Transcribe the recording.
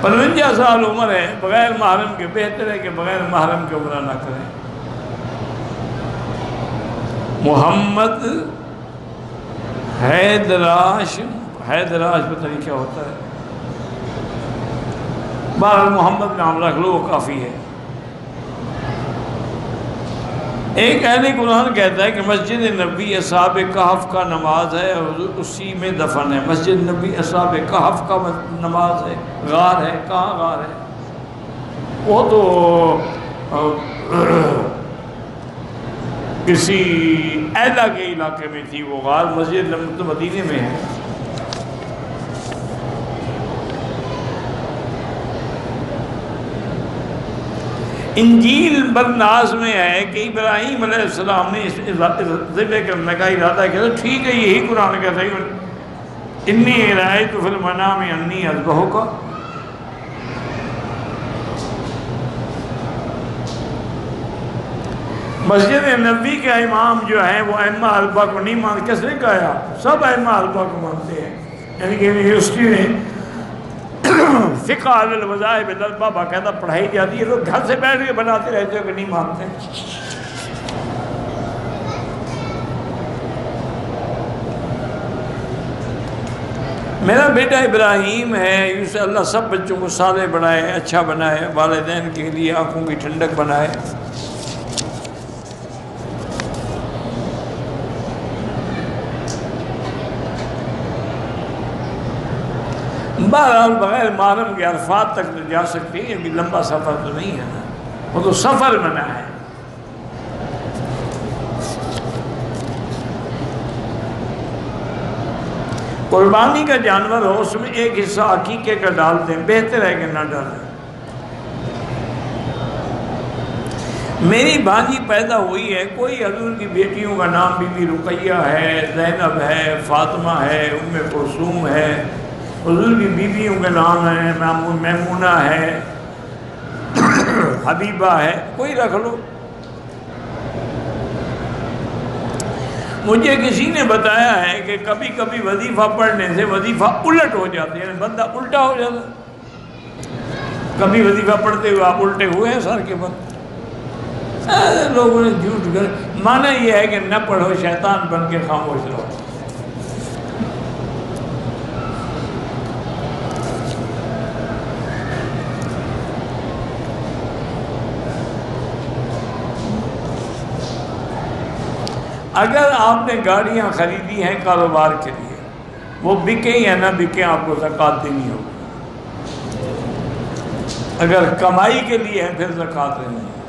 55 साल उम्र है, बग़ैर महरम के बेहतर है कि बग़ैर महरम के उम्र ना करें। मोहम्मद हैदराश पता नहीं क्या होता है, बहरहाल मोहम्मद नाम रख लो, वो काफ़ी है। एक अहले कुरान कहता है कि मस्जिद नबी असहाब कहफ का नमाज है और उसी में दफन है। मस्जिद नबी असहाब कहफ का नमाज है, गार है, कहाँ गार है? वो तो किसी ऐला के इलाके में थी वो गार, मस्जिद तो मदीने में है। इंजील बरनास में है कि इब्राहीम अलैहिस्सलाम ने इस ज़िब्ह करने का इरादा किया। तो ठीक है, यही कुरान कहता है इन्नी रायतु फिल मनामी अन्नी अज़बहुका। मस्जिद नबी के इमाम जो है वो अइम्मा अरबा को नहीं मान, किसने कहा? सब अइम्मा अरबा को मानते हैं। यानी कि यूनिवर्सिटी में फ़िक़्ह अल वज़ाइब तलबा बाकायदा पढ़ाई जाती है, लोग घर से बैठ के बनाते रहते हो कि नहीं मानते। मेरा बेटा इब्राहीम है, यूँ अल्लाह सब बच्चों को साले बनाए, अच्छा बनाए, वालिदैन के लिए आँखों की ठंडक बनाए। बहरहाल बग़ैर महरम के अरफात तक तो जा सकते हैं, अभी लंबा सफ़र तो नहीं है ना, वो तो सफ़र बना है। कुर्बानी का जानवर हो, उसमें एक हिस्सा अकीके का डाल दें, बेहतर है कि ना डालें। मेरी भांजी पैदा हुई है, कोई हजूर की बेटियों का नाम बीबी रुकैया है, ज़ैनब है, फ़ातिमा है, उम्मे कुलसूम है, हुज़ूर की बीवियों के नाम है, मैमूना है, हबीबा है, कोई रख लो। मुझे किसी ने बताया है कि कभी कभी वजीफ़ा पढ़ने से वजीफ़ा उलट हो जाते हैं, बंदा उल्टा हो जाता। कभी वजीफ़ा पढ़ते हुए आप उल्टे हुए हैं सर के बल? लोगों ने झूठ कर, माना यह है कि न पढ़ो, शैतान बन के खामोश रहो। अगर आपने गाड़ियाँ ख़रीदी हैं कारोबार के लिए, वो बिके या ना बिके, आपको ज़कात देनी होगी। अगर कमाई के लिए है फिर ज़कात देनी है।